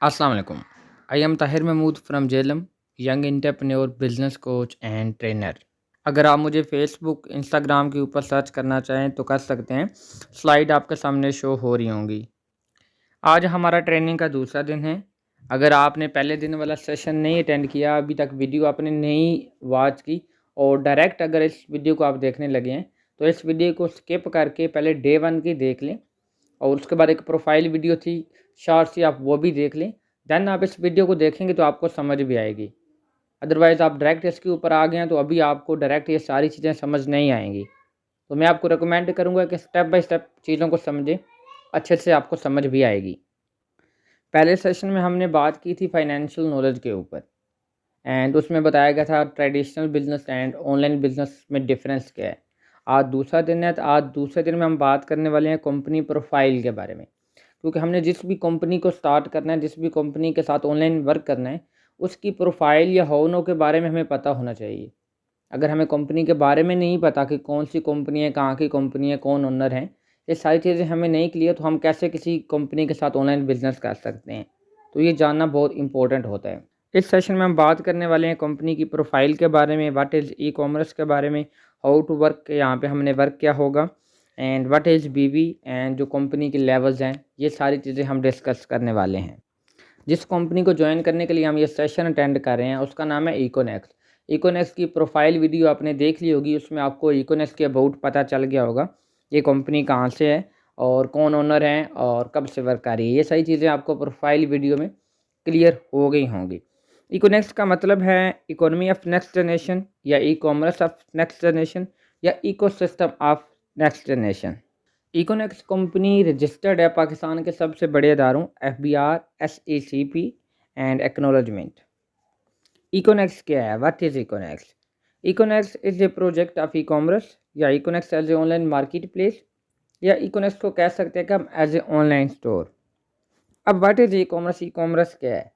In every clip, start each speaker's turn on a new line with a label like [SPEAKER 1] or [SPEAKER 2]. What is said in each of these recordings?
[SPEAKER 1] Assalamu alaikum. I am Tahir Mahmood from Jhelum, young entrepreneur, business coach and trainer. अगर आप मुझे Facebook, Instagram के ऊपर search करना चाहें तो कर सकते हैं। स्लाइड आपके सामने शो हो रही होंगी। आज हमारा ट्रेनिंग का दूसरा दिन है। अगर आपने पहले दिन वाला सेशन नहीं अटेंड किया, अभी तक वीडियो आपने नहीं वॉच की और डायरेक्ट अगर इस वीडियो को आप देखने लगे हैं तो इस वीडियो को स्किप करके पहले डे 1 की देख लें और उसके बाद एक प्रोफाइल वीडियो थी शॉर्ट सी, आप वो भी देख लें। देन आप इस वीडियो को देखेंगे तो आपको समझ भी आएगी। अदरवाइज़ आप डायरेक्ट इसके ऊपर आ गए हैं तो अभी आपको डायरेक्ट ये सारी चीज़ें समझ नहीं आएंगी। तो मैं आपको रिकमेंड करूँगा कि स्टेप बाय स्टेप चीज़ों को समझें, अच्छे से आपको समझ भी आएगी। पहले सेशन में हमने बात की थी फाइनेंशियल नॉलेज के ऊपर एंड उसमें बताया गया था traditional business and online business में डिफरेंस क्या है। आज दूसरा दिन है तो आज दूसरे दिन में हम बात करने वाले हैं कंपनी प्रोफाइल के बारे में, क्योंकि हमने जिस भी कंपनी को स्टार्ट करना है, जिस भी कंपनी के साथ ऑनलाइन वर्क करना है, उसकी प्रोफाइल या होनों के बारे में हमें पता होना चाहिए। अगर हमें कंपनी के बारे में नहीं पता कि कौन सी कंपनी है, कहाँ की कंपनी है, कौन ओनर है, ये सारी चीज़ें हमें नहीं क्लियर, तो हम कैसे किसी कंपनी के साथ ऑनलाइन बिजनेस कर सकते हैं। तो ये जानना बहुत इंपॉर्टेंट होता है। इस सेशन में हम बात करने वाले हैं कंपनी की प्रोफाइल के बारे में, व्हाट इज़ ई कॉमर्स के बारे में, हाउ टू वर्क, यहाँ पे हमने वर्क क्या होगा एंड व्हाट इज़ बीवी एंड जो कंपनी के लेवल्स हैं, ये सारी चीज़ें हम डिस्कस करने वाले हैं। जिस कंपनी को ज्वाइन करने के लिए हम ये सेशन अटेंड कर रहे हैं उसका नाम है इकोनेक्स। इकोनेक्स की प्रोफाइल वीडियो आपने देख ली होगी, उसमें आपको इकोनेक्स के अबाउट पता चल गया होगा, ये कंपनी कहाँ से है और कौन ओनर हैं और कब से वर्क कर रही है। ये सारी चीज़ें आपको प्रोफाइल वीडियो में क्लियर हो गई होंगी। इकोनेक्स का मतलब है इकोनॉमी ऑफ नेक्स्ट जनरेशन या e commerce of next generation या ecosystem of next generation. Econex company registered है पाकिस्तान के सबसे बड़े अदारों FBR, SECP and acknowledgement. Econex क्या है? What is Econex? Econex is a project of e commerce या Econex as a online market place या इकोनेक्स को कह सकते हैं कि हम एज ए ऑनलाइन स्टोर। अब what is e commerce? E commerce क्या है?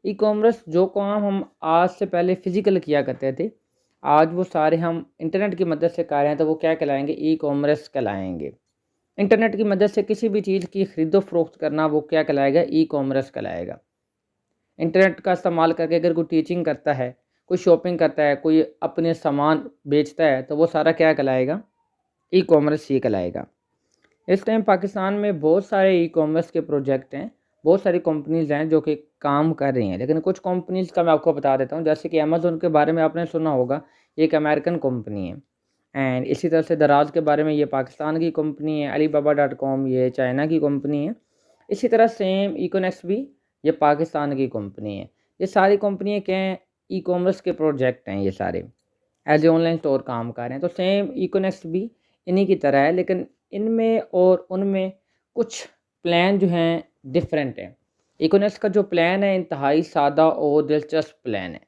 [SPEAKER 1] ई कॉमर्स जो काम हम आज से पहले फ़िज़िकल किया करते थे, आज वो सारे हम इंटरनेट की मदद से कर रहे हैं, तो वो क्या कहलाएंगे? ई कॉमर्स कहलाएंगे। इंटरनेट की मदद से किसी भी चीज़ की ख़रीदो फरोख्त करना, वो क्या कहलाएगा? ई कॉमर्स कहलाएगा। इंटरनेट का इस्तेमाल करके अगर कोई टीचिंग करता है, कोई शॉपिंग करता है, कोई अपने सामान बेचता है, तो वो सारा क्या कहलाएगा? ई कॉमर्स ही कहलाएगा। इस टाइम पाकिस्तान में बहुत सारे ई कॉमर्स के प्रोजेक्ट हैं, बहुत सारी कंपनीज़ हैं जो कि काम कर रही हैं, लेकिन कुछ कंपनीज़ का मैं आपको बता देता हूँ। जैसे कि अमेज़न के बारे में आपने सुना होगा, ये एक अमेरिकन कंपनी है। एंड इसी तरह से दराज के बारे में, ये पाकिस्तान की कंपनी है। alibaba.com ये चाइना की कंपनी है। इसी तरह सेम इकोनेक्स भी ये पाकिस्तान की कंपनी है। ये सारी कंपनियाँ क्या हैं? ई कॉमर्स के प्रोजेक्ट हैं ये सारे, एज ए ऑनलाइन स्टोर काम कर रहे हैं। तो सेम इकोनेक्स भी इन्हीं की तरह है, लेकिन इनमें और उनमें कुछ प्लान जो हैं डिफरेंट हैं। इकोनेक्स का जो प्लान है इंतहाई सादा और दिलचस्प प्लान है।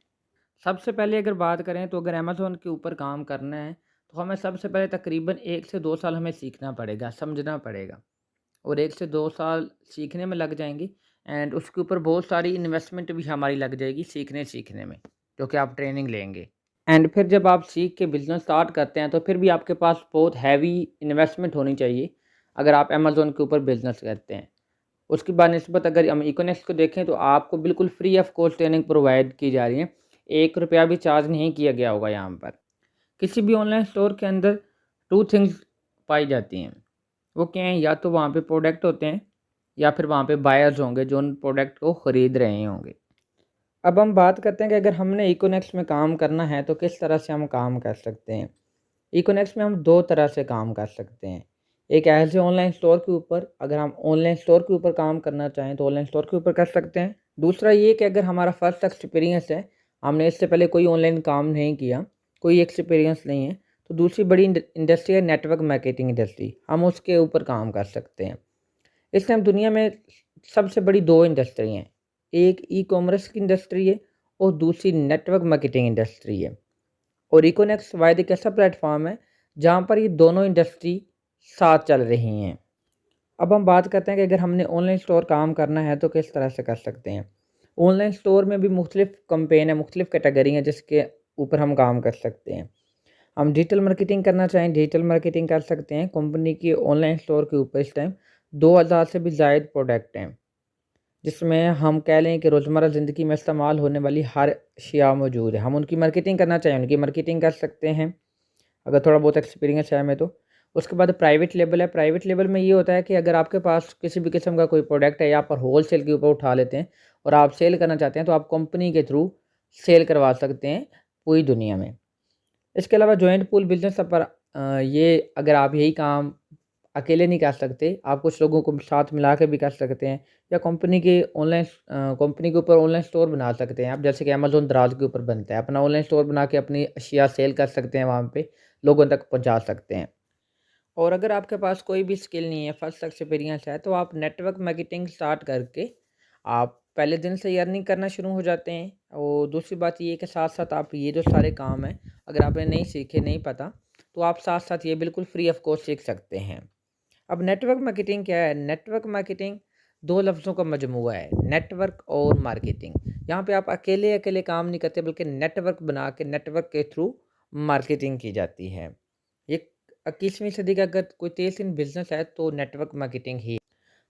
[SPEAKER 1] सबसे पहले अगर बात करें तो अगर अमेज़न के ऊपर काम करना है तो हमें सबसे पहले तकरीबन 1 से 2 साल हमें सीखना पड़ेगा, समझना पड़ेगा और 1 से 2 साल सीखने में लग जाएंगे एंड उसके ऊपर बहुत सारी इन्वेस्टमेंट भी हमारी लग जाएगी सीखने में, जो कि आप ट्रेनिंग लेंगे। एंड फिर जब आप सीख के बिज़नेस स्टार्ट करते हैं तो फिर भी आपके पास बहुत हैवी इन्वेस्टमेंट होनी चाहिए अगर आप अमेज़न के ऊपर बिज़नेस करते हैं। उसकी बनस्बत अगर हम इकोनेक्स को देखें तो आपको बिल्कुल free of cost training provide की जा रही है। 1 रुपया भी चार्ज नहीं किया गया होगा यहाँ पर। किसी भी ऑनलाइन स्टोर के अंदर 2 थिंग्स पाई जाती हैं। वो क्या हैं? या तो वहाँ पे प्रोडक्ट होते हैं या फिर वहाँ पे बायर्स होंगे जो उन प्रोडक्ट को ख़रीद रहे होंगे। अब हम बात करते हैं कि अगर हमने इकोनेक्स में काम करना है तो किस तरह से हम काम कर सकते हैं। इकोनेक्स में हम 2 तरह से काम कर सकते हैं। एक एज ए ऑनलाइन स्टोर के ऊपर, अगर हम ऑनलाइन स्टोर के ऊपर काम करना चाहें तो ऑनलाइन स्टोर के ऊपर कर सकते हैं। दूसरा ये कि अगर हमारा फर्स्ट एक्सपीरियंस है, हमने इससे पहले कोई ऑनलाइन काम नहीं किया, कोई एक्सपीरियंस नहीं है, तो दूसरी बड़ी इंडस्ट्री है नेटवर्क मार्केटिंग इंडस्ट्री, हम उसके ऊपर काम कर सकते हैं। इस टाइम दुनिया में सबसे बड़ी 2 इंडस्ट्री हैं, एक ई कॉमर्स की इंडस्ट्री है और दूसरी नेटवर्क मार्केटिंग इंडस्ट्री है। और इकोनेक्स वायद एक ऐसा प्लेटफॉर्म है जहाँ पर ये दोनों इंडस्ट्री साथ चल रही हैं। अब हम बात करते हैं कि अगर हमने ऑनलाइन स्टोर काम करना है तो किस तरह से कर सकते हैं। ऑनलाइन स्टोर में भी मुख्तलिफ कैंपेन है, मुख्तलिफ कैटेगरी हैं जिसके ऊपर हम काम कर सकते हैं। हम डिजिटल मार्केटिंग करना चाहें, डिजिटल मार्केटिंग कर सकते हैं। कंपनी की ऑनलाइन स्टोर के ऊपर इस टाइम 2000 से भी ज़ायद प्रोडक्ट हैं। जिसमें हम कह लें कि रोज़मर्रा ज़िंदगी में इस्तेमाल होने वाली हर अशिया मौजूद है। हम उनकी मार्केटिंग करना चाहें, उनकी मार्केटिंग कर सकते हैं, अगर थोड़ा बहुत एक्सपीरियंस है हमें तो। उसके बाद प्राइवेट लेबल है। प्राइवेट लेबल में ये होता है कि अगर आपके पास किसी भी किस्म का कोई प्रोडक्ट है या आप होलसेल के ऊपर उठा लेते हैं और आप सेल करना चाहते हैं, तो आप कंपनी के थ्रू सेल करवा सकते हैं पूरी दुनिया में। इसके अलावा जॉइंट पूल बिज़नेस पर ये अगर आप यही काम अकेले नहीं कर सकते, आप कुछ लोगों को साथ मिला के भी कर सकते हैं, या कंपनी के ऊपर ऑनलाइन स्टोर बना सकते हैं आप, जैसे कि अमेज़न दराज के ऊपर बनता है। अपना ऑनलाइन स्टोर बना के अपनी अशिया सेल कर सकते हैं, वहाँ पे लोगों तक पहुँचा सकते हैं। और अगर आपके पास कोई भी स्किल नहीं है, फर्स्ट एक्सपीरियंस है, तो आप नेटवर्क मार्केटिंग स्टार्ट करके आप पहले दिन से ही अर्निंग करना शुरू हो जाते हैं। और दूसरी बात ये है कि साथ-साथ आप ये जो सारे काम हैं, अगर आपने नहीं सीखे, नहीं पता, तो आप साथ-साथ ये बिल्कुल फ्री ऑफ कॉस्ट सीख सकते हैं। अब नेटवर्क मार्केटिंग क्या है? नेटवर्क मार्केटिंग 2 लफ्ज़ों का मजमूआ है, नेटवर्क और मार्केटिंग। यहाँ पे आप अकेले-अकेले काम नहीं करते, बल्कि नेटवर्क बना के नेटवर्क के थ्रू मार्केटिंग की जाती है। ये 21वीं सदी का अगर कोई तेज़-तरीन बिज़नेस है तो नेटवर्क मार्केटिंग ही।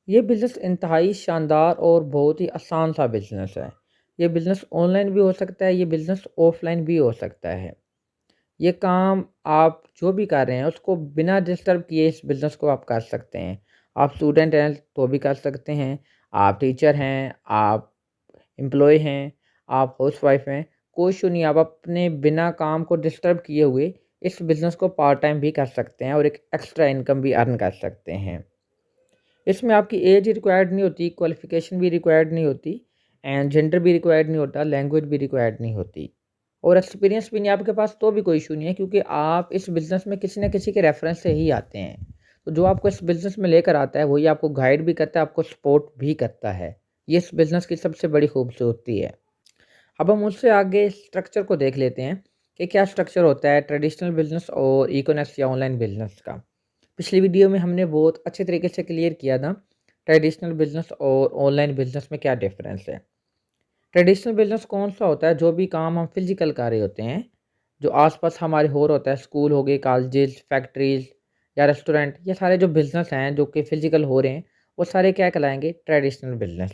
[SPEAKER 1] ये बिज़नेस इंतहाई शानदार और बहुत ही आसान सा बिज़नेस है। ये बिज़नेस ऑनलाइन भी हो सकता है, ये बिज़नेस ऑफ़लाइन भी हो सकता है। ये काम आप जो भी कर रहे हैं उसको बिना डिस्टर्ब किए इस बिज़नेस को आप कर सकते हैं। आप स्टूडेंट हैं तो भी कर सकते हैं, आप टीचर हैं, आप एम्प्लॉयी हैं, आप हाउसवाइफ़ हैं, कोई इश्यू नहीं है। आप अपने बिना काम को डिस्टर्ब किए हुए इस बिज़नेस को पार्ट टाइम भी कर सकते हैं और एक एक्स्ट्रा इनकम भी अर्न कर सकते हैं। इसमें आपकी एज रिक्वायर्ड नहीं होती, क्वालिफ़िकेशन भी रिक्वायर्ड नहीं होती, एंड जेंडर भी रिक्वायर्ड नहीं होता, लैंग्वेज भी रिक्वायर्ड नहीं होती, और एक्सपीरियंस भी नहीं आपके पास तो भी कोई इशू नहीं है, क्योंकि आप इस बिज़नेस में किसी न किसी के रेफ़रेंस से ही आते हैं। तो जो आपको इस बिज़नेस में लेकर आता है वही आपको गाइड भी करता है, आपको सपोर्ट भी करता है। ये इस बिज़नेस की सबसे बड़ी खूबसूरती है। अब हम उससे आगे स्ट्रक्चर को देख लेते हैं कि क्या स्ट्रक्चर होता है ट्रेडिशनल बिज़नेस और ई-कॉमर्स या ऑनलाइन बिज़नेस का। पिछली वीडियो में हमने बहुत अच्छे तरीके से क्लियर किया था ट्रेडिशनल बिज़नेस और ऑनलाइन बिज़नेस में क्या डिफ़रेंस है। ट्रेडिशनल बिज़नेस कौन सा होता है? जो भी काम हम फिज़िकल कर रहे होते हैं, जो आस-पास हमारे हो रहा होता है, स्कूल हो गए, कॉलेजेस, फैक्ट्रीज़ या रेस्टोरेंट, ये सारे जो बिज़नेस हैं जो कि फिज़िकल हो रहे हैं, वो सारे क्या कहलाएँगे? Traditional business.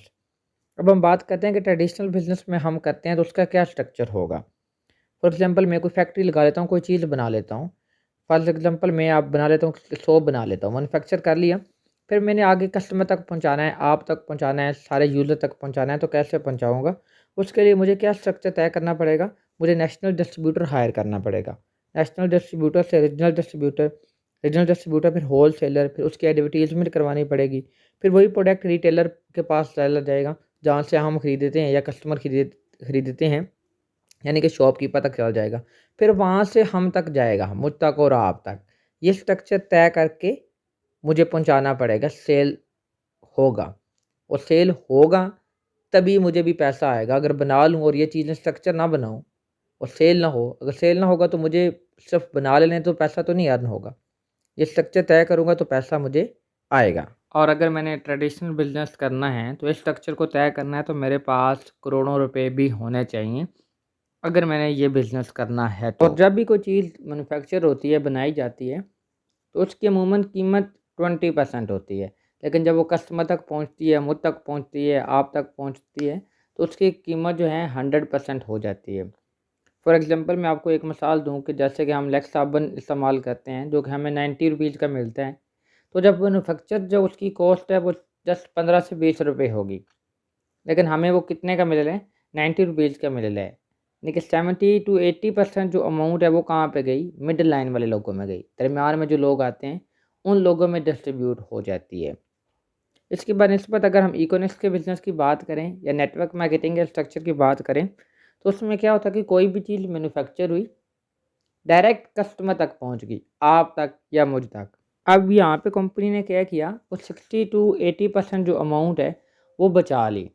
[SPEAKER 1] अब हम बात करते हैं कि ट्रेडिशनल बिज़नेस में हम करते हैं तो उसका क्या स्ट्रक्चर होगा। फॉर एग्ज़ाम्पल मैं कोई फैक्ट्री लगा लेता हूँ, कोई चीज़ बना लेता हूँ। फॉर एग्ज़ाम्पल मैं आप बना लेता हूँ, सोप बना लेता हूँ, मैन्युफैक्चर कर लिया, फिर मैंने आगे कस्टमर तक पहुँचाना है, आप तक पहुँचाना है, सारे यूज़र तक पहुँचाना है, तो कैसे पहुँचाऊँगा? उसके लिए मुझे क्या स्ट्रक्चर तय करना पड़ेगा? मुझे नेशनल डिस्ट्रीब्यूटर हायर करना पड़ेगा। नेशनल डिस्ट्रीब्यूटर से रीजनल डिस्ट्रीब्यूटर फिर होलसेलर, फिर उसकी एडवर्टाइज़मेंट करवानी पड़ेगी। फिर वही प्रोडक्ट रिटेलर के पास डाला जाएगा, जहाँ से हम खरीदते हैं या कस्टमर खरीदते हैं, यानी कि शॉपकीपर तक चला जाएगा। फिर वहाँ से हम तक जाएगा, मुझ तक और आप तक। ये स्ट्रक्चर तय करके मुझे पहुँचाना पड़ेगा, सेल होगा, और सेल होगा तभी मुझे भी पैसा आएगा। अगर बना लूँ और ये चीज़ें स्ट्रक्चर ना बनाऊँ और सेल ना हो, अगर सेल ना होगा तो मुझे सिर्फ़ बना लेने तो पैसा तो नहीं अर्न होगा। ये स्ट्रक्चर तय करूँगा तो पैसा मुझे आएगा। और अगर मैंने ट्रेडिशनल बिज़नेस करना है तो इस स्ट्रक्चर को तय करना है तो मेरे पास करोड़ों रुपए भी होने चाहिए, अगर मैंने ये बिज़नेस करना है तो। और जब भी कोई चीज़ मैन्युफैक्चर होती है, बनाई जाती है, तो उसकी अमूमन कीमत 20% होती है। लेकिन जब वो कस्टमर तक पहुँचती है, मुझ तक पहुँचती है, आप तक पहुँचती है, तो उसकी कीमत जो है 100% हो जाती है। फॉर एग्ज़ाम्पल मैं आपको एक मिसाल दूँ कि जैसे कि हम लैक्स साबुन इस्तेमाल करते हैं, जो कि हमें 90 रुपीज़ का मिलता है। तो जब मैन्युफैक्चर जो उसकी कॉस्ट है वो जस्ट 15 से 20 रुपए होगी, लेकिन हमें वो कितने का मिल रहा है? 90 रुपीज़ का मिल रहा है। लेकिन 70 टू 80% जो अमाउंट है वो कहाँ पे गई? मिडल लाइन वाले लोगों में गई। दरमियान में जो लोग आते हैं, उन लोगों में डिस्ट्रीब्यूट हो जाती है। इसकी बनिस्बत अगर हम ई-कॉमर्स के बिज़नेस की बात करें या नेटवर्क मार्केटिंग के स्ट्रक्चर की बात करें, तो उसमें क्या होता है कि कोई भी चीज़ मैन्युफैक्चर हुई, डायरेक्ट कस्टमर तक पहुँच गई, आप तक या मुझ तक। अब यहाँ पे कंपनी ने क्या किया, वो 60 टू 80% जो अमाउंट है, वो बचा ली।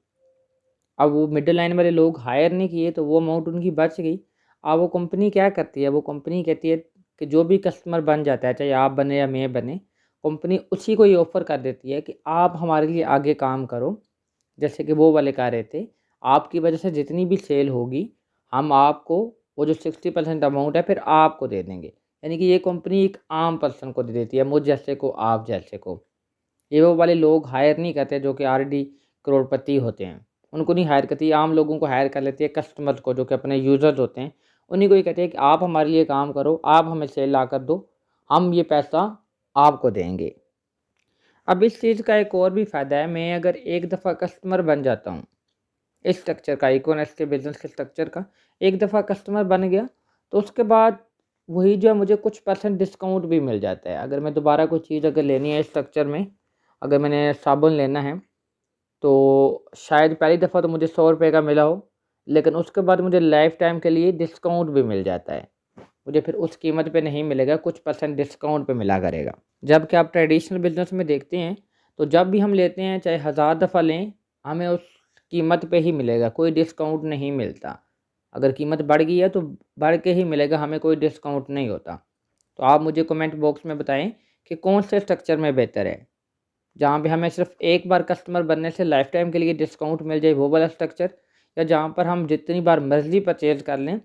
[SPEAKER 1] अब वो मिडल लाइन वाले लोग हायर नहीं किए तो वो अमाउंट उनकी बच गई। अब वो कंपनी क्या करती है, वो कंपनी कहती है कि जो भी कस्टमर बन जाता है, चाहे आप बने या मैं बने, कंपनी उसी को ये ऑफ़र कर देती है कि आप हमारे लिए आगे काम करो। जैसे कि वो वाले कह रहे थे, आपकी वजह से जितनी भी सेल होगी, हम आपको वो जो 60% अमाउंट है फिर आपको दे देंगे। यानी कि ये कंपनी एक आम पर्सन को दे देती है, मुझ जैसे को, आप जैसे को। ये वो वाले लोग हायर नहीं करते जो कि ऑलरेडी करोड़पति होते हैं उनको नहीं हायर करती, आम लोगों को हायर कर लेती है, कस्टमर को जो कि अपने यूज़र्स होते हैं उन्हीं को ही कहते हैं कि आप हमारे लिए काम करो, आप हमें सेल ला कर दो, हम ये पैसा आपको देंगे। अब इस चीज़ का एक और भी फ़ायदा है, मैं अगर एक दफ़ा कस्टमर बन जाता हूँ इस स्ट्रक्चर का, इकोनॉमिक्स के बिज़नेस के स्ट्रक्चर का, एक दफ़ा कस्टमर बन गया तो उसके बाद वही जो है मुझे कुछ परसेंट डिस्काउंट भी मिल जाता है। अगर मैं दोबारा कोई चीज़ अगर लेनी है इस स्ट्रक्चर में, अगर मैंने साबुन लेना है तो शायद पहली दफ़ा तो मुझे 100 रुपये का मिला हो, लेकिन उसके बाद मुझे लाइफ़ टाइम के लिए डिस्काउंट भी मिल जाता है। मुझे फिर उस कीमत पे नहीं मिलेगा, कुछ परसेंट डिस्काउंट पे मिला करेगा। जबकि आप ट्रेडिशनल बिज़नेस में देखते हैं तो जब भी हम लेते हैं चाहे 1000 दफ़ा लें, हमें उस कीमत पे ही मिलेगा, कोई डिस्काउंट नहीं मिलता। अगर कीमत बढ़ गई है तो बढ़ के ही मिलेगा, हमें कोई डिस्काउंट नहीं होता। तो आप मुझे कमेंट बॉक्स में बताएं कि कौन से स्ट्रक्चर में बेहतर है, जहाँ पे हमें सिर्फ एक बार कस्टमर बनने से लाइफ टाइम के लिए डिस्काउंट मिल जाए वो वाला स्ट्रक्चर, या जहाँ पर हम जितनी बार मर्ज़ी परचेज़ कर लें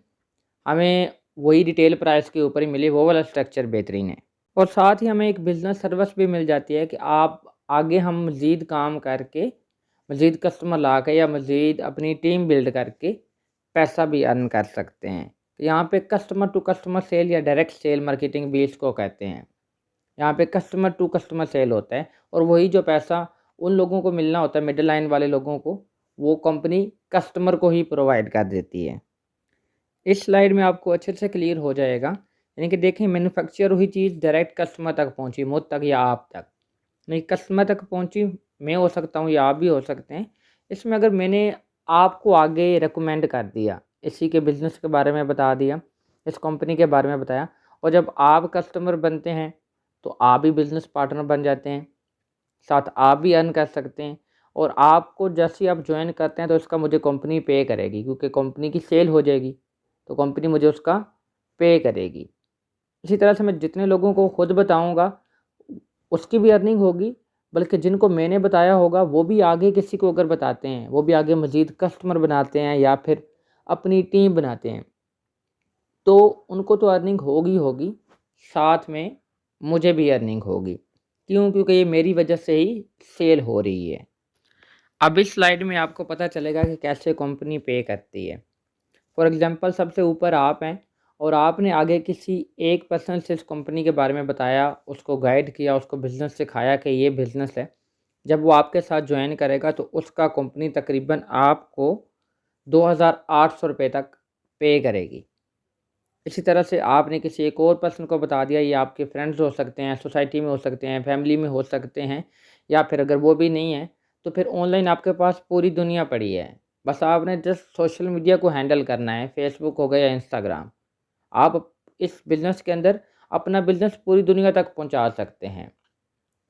[SPEAKER 1] हमें वही रिटेल प्राइस के ऊपर ही मिले वो वाला स्ट्रक्चर बेहतरीन है। और साथ ही हमें एक बिज़नेस सर्विस भी मिल जाती है कि आप आगे हम मज़ीद काम करके, मज़ीद कस्टमर ला के या मज़ीद अपनी टीम बिल्ड करके पैसा भी अर्न कर सकते हैं। यहाँ पे कस्टमर टू कस्टमर सेल या डायरेक्ट सेल मार्केटिंग भी इसको कहते हैं। यहाँ पे कस्टमर टू कस्टमर सेल होता है और वही जो पैसा उन लोगों को मिलना होता है, मिडल लाइन वाले लोगों को, वो कंपनी कस्टमर को ही प्रोवाइड कर देती है। इस स्लाइड में आपको अच्छे से क्लियर हो जाएगा, यानी कि देखें मैन्युफैक्चर हुई चीज़ डायरेक्ट कस्टमर तक पहुंची, मुझ तक या आप तक नहीं, कस्टमर तक पहुंची, मैं हो सकता हूं या आप भी हो सकते हैं। इसमें अगर मैंने आपको आगे रिकमेंड कर दिया, इसी के बिज़नेस के बारे में बता दिया, इस कंपनी के बारे में बताया, और जब आप कस्टमर बनते हैं तो आप भी बिज़नेस पार्टनर बन जाते हैं, साथ आप भी अर्न कर सकते हैं। और आपको जैसे ही आप ज्वाइन करते हैं तो इसका मुझे कंपनी पे करेगी, क्योंकि कंपनी की सेल हो जाएगी तो कंपनी मुझे उसका पे करेगी। इसी तरह से मैं जितने लोगों को खुद बताऊंगा उसकी भी अर्निंग होगी, बल्कि जिनको मैंने बताया होगा वो भी आगे किसी को अगर बताते हैं, वो भी आगे मज़ीद कस्टमर बनाते हैं या फिर अपनी टीम बनाते हैं, तो उनको तो अर्निंग होगी होगी, साथ में मुझे भी अर्निंग होगी। क्यों? क्योंकि ये मेरी वजह से ही सेल हो रही है। अब इस स्लाइड में आपको पता चलेगा कि कैसे कंपनी पे करती है। फॉर एग्ज़ाम्पल सबसे ऊपर आप हैं और आपने आगे किसी एक पर्सन से इस कंपनी के बारे में बताया, उसको गाइड किया, उसको बिज़नेस सिखाया कि ये बिज़नेस है। जब वो आपके साथ ज्वाइन करेगा तो उसका कंपनी तकरीबन आपको 2800 रुपये तक पे करेगी। इसी तरह से आपने किसी एक और पर्सन को बता दिया, ये आपके फ्रेंड्स हो सकते हैं, सोसाइटी में हो सकते हैं, फैमिली में हो सकते हैं, या फिर अगर वो भी नहीं है तो फिर ऑनलाइन आपके पास पूरी दुनिया पड़ी है। बस आपने जस्ट सोशल मीडिया को हैंडल करना है, फेसबुक हो गया या इंस्टाग्राम। आप इस बिज़नेस के अंदर अपना बिज़नेस पूरी दुनिया तक पहुंचा सकते हैं।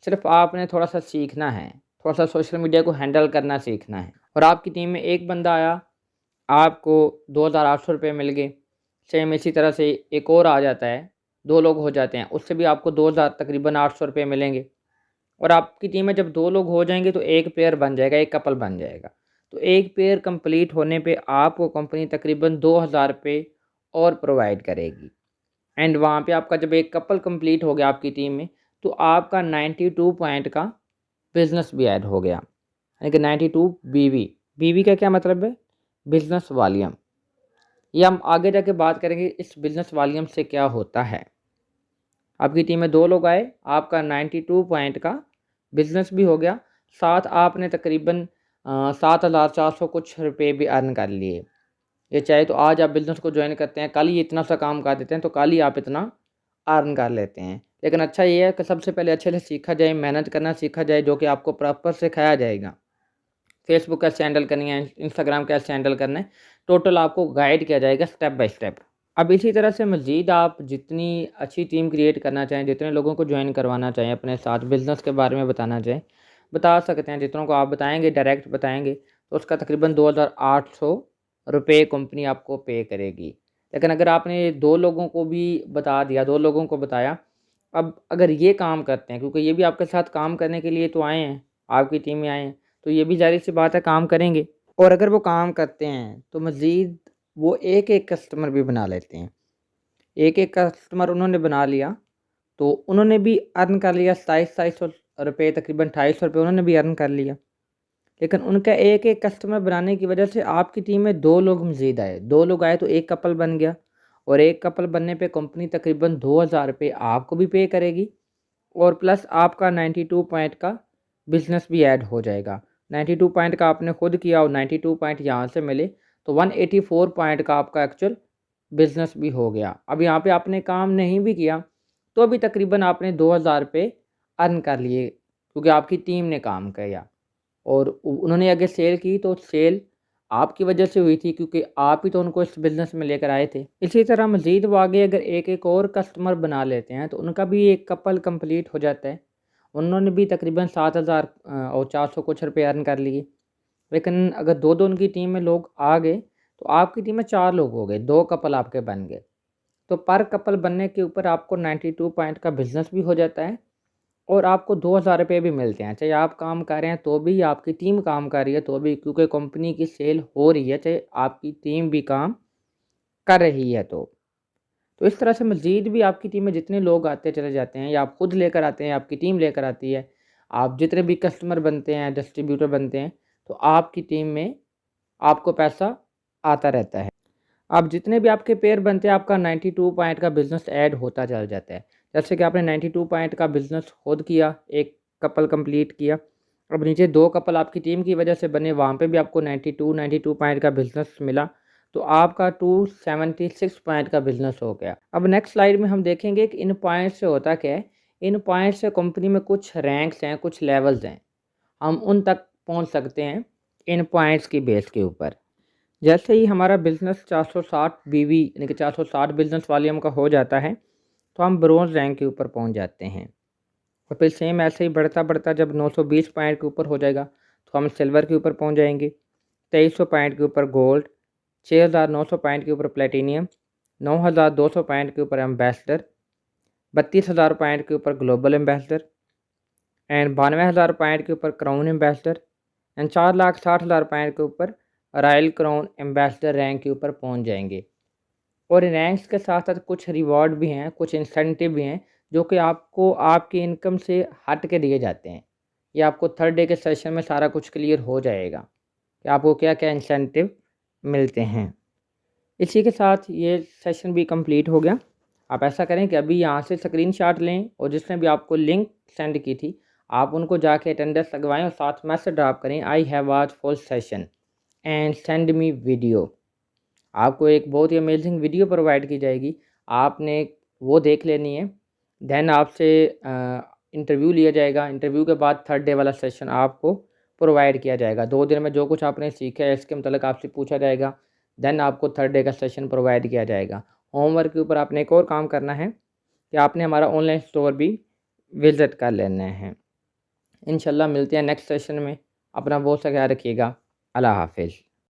[SPEAKER 1] सिर्फ आपने थोड़ा सा सीखना है, थोड़ा सा सोशल मीडिया को हैंडल करना सीखना है। और आपकी टीम में एक बंदा आया, आपको 2800 रुपये मिल गए। सेम इसी तरह से एक और आ जाता है, 2 लोग हो जाते हैं, उससे भी आपको 2000 तकरीबन 800 रुपये मिलेंगे। और आपकी टीम में जब 2 लोग हो जाएंगे तो एक पेयर बन जाएगा, एक कपल बन जाएगा। तो एक पेयर कंप्लीट होने पे आपको कंपनी तकरीबन 2000 रुपये और प्रोवाइड करेगी। एंड वहाँ पे आपका जब एक कपल कंप्लीट हो गया आपकी टीम में, तो आपका 92 पॉइंट का बिज़नेस भी ऐड हो गया, यानी कि 92 बीवी। बीवी का क्या मतलब है? Business volume. ये हम आगे जाके बात करेंगे इस बिज़नेस वॉल्यूम से क्या होता है। आपकी टीम में 2 लोग आए, आपका 92 पॉइंट का बिज़नेस भी हो गया, साथ आपने तकरीबन 7400 कुछ रुपए भी अर्न कर लिए। ये चाहे तो आज आप बिज़नेस को ज्वाइन करते हैं, कल ही इतना सा काम कर देते हैं, तो कल ही आप इतना अर्न कर लेते हैं। लेकिन अच्छा ये है कि सबसे पहले अच्छे से सीखा जाए, मेहनत करना सीखा जाए, जो कि आपको प्रॉपर सिखाया जाएगा। फेसबुक कैसे हैंडल करनी है, इंस्टाग्राम कैसे हैंडल करना है, टोटल आपको गाइड किया जाएगा स्टेप बाय स्टेप। अब इसी तरह से मज़ीद आप जितनी अच्छी टीम क्रिएट करना चाहें, जितने लोगों को ज्वाइन करवाना चाहें, अपने साथ बिज़नेस के बारे में बताना चाहें, बता सकते हैं। जितनों को आप बताएंगे, डायरेक्ट बताएंगे, तो उसका तकरीबन 2800 रुपये कंपनी आपको पे करेगी। लेकिन अगर आपने 2 लोगों को भी बता दिया, 2 लोगों को बताया, अब अगर ये काम करते हैं, क्योंकि ये भी आपके साथ काम करने के लिए तो आए हैं, आपकी टीम में आए हैं, तो ये भी ज़ाहिर सी बात है काम करेंगे। और अगर वो काम करते हैं तो मज़ीद वो एक-एक कस्टमर भी बना लेते हैं। एक-एक कस्टमर उन्होंने बना लिया तो उन्होंने भी अर्न कर लिया 2700 रुपये, तकरीबन 2800 रुपये उन्होंने भी अर्न कर लिया। लेकिन उनका एक एक कस्टमर बनाने की वजह से आपकी टीम में 2 लोग मज़ीद आए। 2 लोग आए तो एक कपल बन गया, और एक कपल बनने पे कंपनी तकरीबन 2000 रुपये आपको भी पे करेगी, और प्लस आपका 92 पॉइंट का बिज़नेस भी ऐड हो जाएगा। 92 पॉइंट का आपने खुद किया और 92 पॉइंट यहाँ से मिले, तो 184 पॉइंट का आपका एक्चुअल बिज़नेस भी हो गया। अब यहाँ पे आपने काम नहीं भी किया तो भी तकरीबन आपने 2000 रुपये अर्न कर लिए, क्योंकि आपकी टीम ने काम किया और उन्होंने अगर सेल की तो सेल आपकी वजह से हुई थी, क्योंकि आप ही तो उनको इस बिज़नेस में लेकर आए थे। इसी तरह मज़ीद वो आगे अगर एक एक और कस्टमर बना लेते हैं तो उनका भी एक कपल कंप्लीट हो जाता है। उन्होंने भी तकरीबन 7000 और 400 कुछ रुपये अर्न कर लिए। लेकिन अगर दो दो उनकी टीम में लोग आ गए तो आपकी टीम में 4 लोग हो गए, 2 कपल आपके बन गए। तो पर कपल बनने के ऊपर आपको 92 पॉइंट का बिज़नेस भी हो जाता है और आपको 2000 रुपये भी मिलते हैं, चाहे आप काम कर रहे हैं तो भी, आपकी टीम काम कर रही है तो भी, क्योंकि कंपनी की सेल हो रही है, चाहे आपकी टीम भी काम कर रही है तो इस तरह से मज़ीद भी आपकी टीम में जितने लोग आते चले जाते हैं, या आप खुद लेकर आते हैं, आपकी टीम लेकर आती है, आप जितने भी कस्टमर बनते हैं, डिस्ट्रीब्यूटर बनते हैं, तो आपकी टीम में आपको पैसा आता रहता है। आप जितने भी आपके पेयर बनते हैं, आपका 92 पॉइंट का बिज़नेस ऐड होता चला जाता है। जैसे कि आपने 92 पॉइंट का बिज़नेस खुद किया, एक कपल कंप्लीट किया, अब नीचे 2 कपल आपकी टीम की वजह से बने, वहाँ पे भी आपको 92 पॉइंट का बिज़नेस मिला, तो आपका 276 पॉइंट का बिज़नेस हो गया। अब नेक्स्ट स्लाइड में हम देखेंगे कि इन पॉइंट से होता क्या है। इन पॉइंट से कंपनी में कुछ रैंक्स हैं, कुछ लेवल्स हैं, हम उन तक पहुँच सकते हैं इन पॉइंट्स की बेस के ऊपर। जैसे ही हमारा बिज़नेस 460 बीवी यानी कि 460 बिज़नेस वॉल्यूम का हो जाता है तो हम ब्रोंज़ रैंक के ऊपर पहुंच जाते हैं, और फिर सेम ऐसे ही बढ़ता बढ़ता जब 920 पॉइंट के ऊपर हो जाएगा तो हम सिल्वर के ऊपर पहुंच जाएंगे, 2300 पॉइंट के ऊपर गोल्ड, 6900 पॉइंट के ऊपर प्लेटिनियम, 9200 पॉइंट के ऊपर एम्बेसडर, 32000 पॉइंट के ऊपर ग्लोबल एम्बेसडर, एंड 92,000 पॉइंट के ऊपर क्राउन एम्बेसडर, एंड 4,60,000 पॉइंट के ऊपर रॉयल क्राउन एम्बेसडर रैंक के ऊपर पहुंच जाएंगे। और इन रैंक्स के साथ साथ कुछ रिवॉर्ड भी हैं, कुछ इंसेंटिव भी हैं, जो कि आपको आपकी इनकम से हट के दिए जाते हैं। ये आपको थर्ड डे के सेशन में सारा कुछ क्लियर हो जाएगा कि आपको क्या क्या इंसेंटिव मिलते हैं। इसी के साथ ये सेशन भी कंप्लीट हो गया। आप ऐसा करें कि अभी यहाँ से स्क्रीनशॉट लें और जिसने भी आपको लिंक सेंड की थी आप उनको जाके अटेंडेंस लगवाएं और साथ मैसेज ड्रॉप करें, I have watch full session and send me video. आपको एक बहुत ही अमेजिंग वीडियो प्रोवाइड की जाएगी, आपने वो देख लेनी है। देन आपसे इंटरव्यू लिया जाएगा, इंटरव्यू के बाद थर्ड डे वाला सेशन आपको प्रोवाइड किया जाएगा। 2 दिन में जो कुछ आपने सीखा है इसके मतलब आपसे पूछा जाएगा, देन आपको थर्ड डे का सेशन प्रोवाइड किया जाएगा। होमवर्क के ऊपर आपने एक और काम करना है कि आपने हमारा ऑनलाइन स्टोर भी विज़िट कर लेना है। इंशाल्लाह मिलते हैं नेक्स्ट सेशन में। अपना बहुत सा ख्याल रखिएगा। अल्लाह हाफिज़।